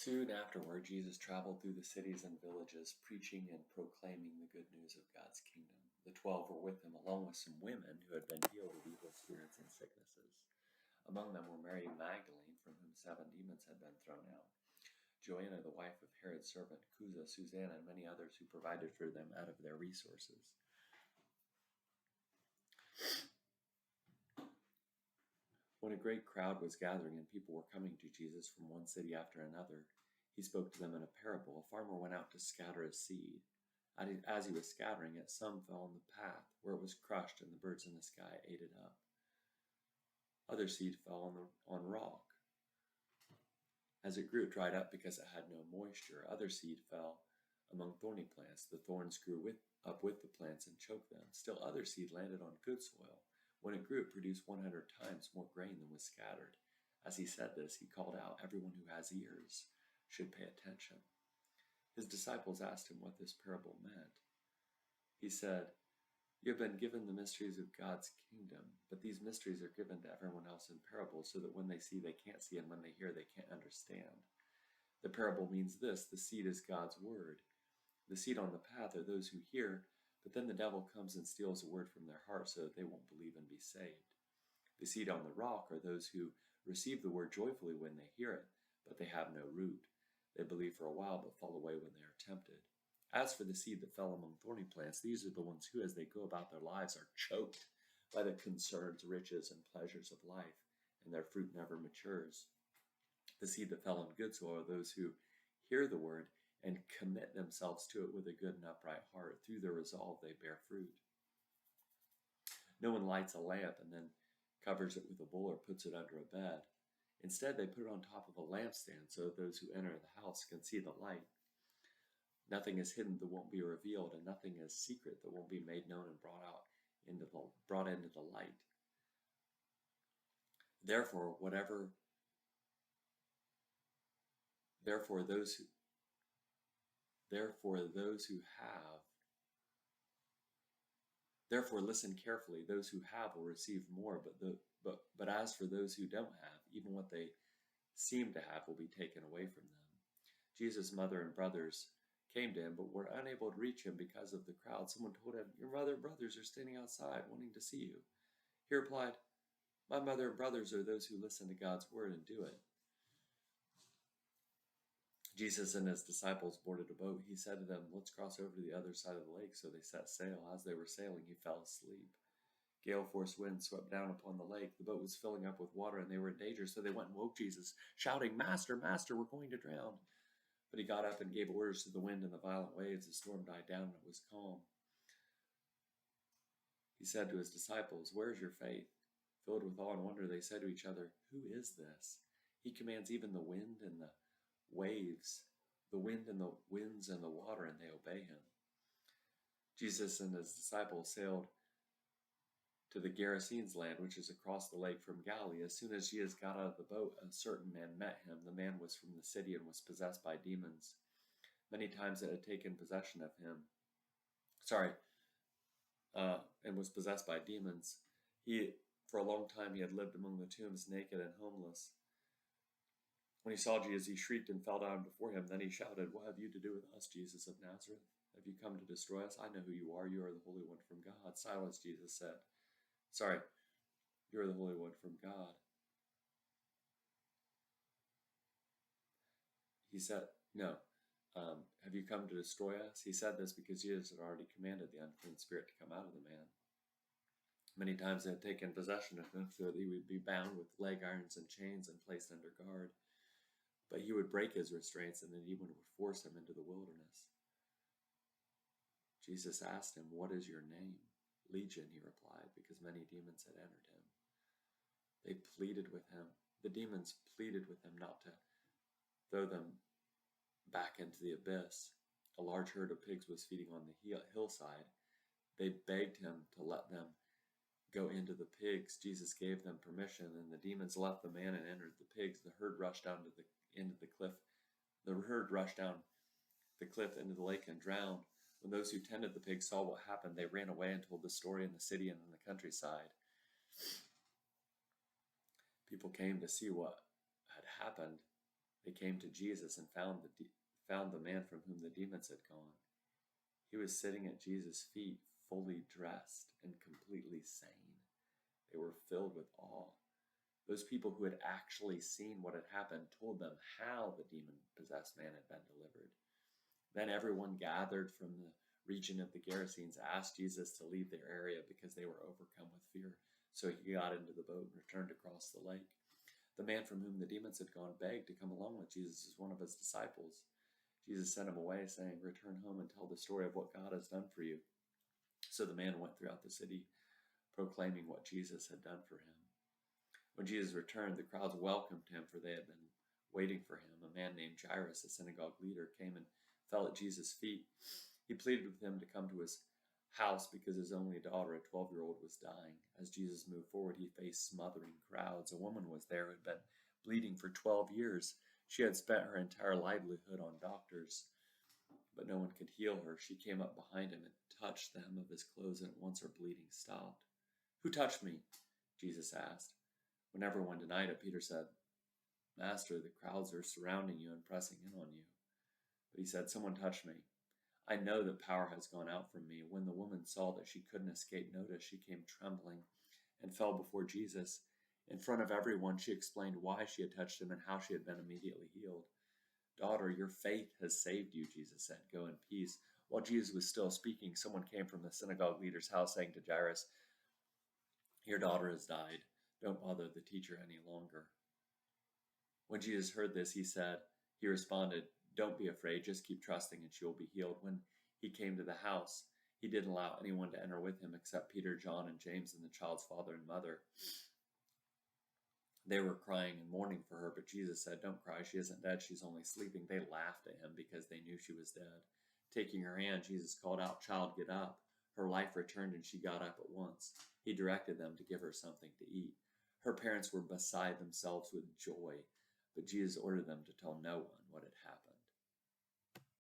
Soon afterward, Jesus traveled through the cities and villages, preaching and proclaiming the good news of God's kingdom. The 12 were with him, along with some women who had been healed of evil spirits and sicknesses. Among them were Mary Magdalene, from whom 7 demons had been thrown out, Joanna, the wife of Herod's servant, Chuza, Susanna, and many others who provided for them out of their resources. When a great crowd was gathering and people were coming to Jesus from one city after another, he spoke to them in a parable. A farmer went out to scatter his seed. As he was scattering it, some fell on the path, where it was crushed, and the birds in the sky ate it up. Other seed fell on rock. As it grew, it dried up because it had no moisture. Other seed fell among thorny plants. The thorns grew up with the plants and choked them. Still other seed landed on good soil. When it grew, it produced 100 times more grain than was scattered. As he said this, he called out, "Everyone who has ears should pay attention." His disciples asked him what this parable meant. He said, "You have been given the mysteries of God's kingdom, but these mysteries are given to everyone else in parables, so that when they see, they can't see, and when they hear, they can't understand. The parable means this: the seed is God's word. The seed on the path are those who hear, but then the devil comes and steals the word from their heart so that they won't believe and be saved. The seed on the rock are those who receive the word joyfully when they hear it, but they have no root. They believe for a while, but fall away when they are tempted. As for the seed that fell among thorny plants, these are the ones who, as they go about their lives, are choked by the concerns, riches, and pleasures of life, and their fruit never matures. The seed that fell on good soil are those who hear the word and commit themselves to it with a good and upright heart. Through their resolve, they bear fruit. No one lights a lamp and then covers it with a bowl or puts it under a bed. Instead, they put it on top of a lampstand so that those who enter the house can see the light. Nothing is hidden that won't be revealed, and nothing is secret that won't be made known and brought into the light. Therefore, listen carefully. Those who have will receive more, but as for those who don't have, even what they seem to have will be taken away from them." Jesus' mother and brothers came to him, but were unable to reach him because of the crowd. Someone told him, "Your mother and brothers are standing outside wanting to see you." He replied, "My mother and brothers are those who listen to God's word and do it." Jesus and his disciples boarded a boat. He said to them, "Let's cross over to the other side of the lake." So they set sail. As they were sailing, he fell asleep. Gale-force winds swept down upon the lake. The boat was filling up with water, and they were in danger. So they went and woke Jesus, shouting, "Master, Master, we're going to drown." But he got up and gave orders to the wind and the violent waves. The storm died down and it was calm. He said to his disciples, "Where is your faith?" Filled with awe and wonder, they said to each other, "Who is this? He commands even the wind and the waves, the wind and the winds and the water, and they obey him." Jesus and his disciples sailed to the Gerasenes land, which is across the lake from Galilee. As soon as Jesus got out of the boat, a certain man met him. The man was from the city and was possessed by demons. Many times it had taken possession of him. And was possessed by demons. For a long time, he had lived among the tombs, naked and homeless. When he saw Jesus, he shrieked and fell down before him. Then he shouted, "What have you to do with us, Jesus of Nazareth? Have you come to destroy us? I know who you are. You are the Holy One from God." "Silence," Jesus said. "You are the Holy One from God." He said, "No. Have you come to destroy us?" He said this because Jesus had already commanded the unclean spirit to come out of the man. Many times it had taken possession of him so that he would be bound with leg irons and chains and placed under guard. But he would break his restraints, and the demon would force him into the wilderness. Jesus asked him, "What is your name?" "Legion," he replied, because many demons had entered him. The demons pleaded with him not to throw them back into the abyss. A large herd of pigs was feeding on the hillside. They begged him to let them go into the pigs. Jesus gave them permission, and the demons left the man and entered the pigs. The herd rushed down the cliff into the lake and drowned. When those who tended the pigs saw what happened, they ran away and told the story in the city and in the countryside. People came to see what had happened. They came to Jesus and found the man from whom the demons had gone. He was sitting at Jesus' feet, fully dressed and completely sane. They were filled with awe. Those people who had actually seen what had happened told them how the demon-possessed man had been delivered. Then everyone gathered from the region of the Gerasenes asked Jesus to leave their area because they were overcome with fear. So he got into the boat and returned across the lake. The man from whom the demons had gone begged to come along with Jesus as one of his disciples. Jesus sent him away, saying, "Return home and tell the story of what God has done for you." So the man went throughout the city, proclaiming what Jesus had done for him. When Jesus returned, the crowds welcomed him, for they had been waiting for him. A man named Jairus, a synagogue leader, came and fell at Jesus' feet. He pleaded with him to come to his house because his only daughter, a 12-year-old, was dying. As Jesus moved forward, he faced smothering crowds. A woman was there who had been bleeding for 12 years. She had spent her entire livelihood on doctors, but no one could heal her. She came up behind him and touched the hem of his clothes, and at once her bleeding stopped. "Who touched me?" Jesus asked. When everyone denied it, Peter said, "Master, the crowds are surrounding you and pressing in on you." But he said, "Someone touched me. I know that power has gone out from me." When the woman saw that she couldn't escape notice, she came trembling and fell before Jesus. In front of everyone, she explained why she had touched him and how she had been immediately healed. "Daughter, your faith has saved you," Jesus said. "Go in peace." While Jesus was still speaking, someone came from the synagogue leader's house saying to Jairus, "Your daughter has died. Don't bother the teacher any longer." When Jesus heard this, he responded, "Don't be afraid, just keep trusting and she will be healed." When he came to the house, he didn't allow anyone to enter with him except Peter, John, and James, and the child's father and mother. They were crying and mourning for her, but Jesus said, "Don't cry, she isn't dead, she's only sleeping." They laughed at him because they knew she was dead. Taking her hand, Jesus called out, "Child, get up." Her life returned and she got up at once. He directed them to give her something to eat. Her parents were beside themselves with joy, but Jesus ordered them to tell no one what had happened.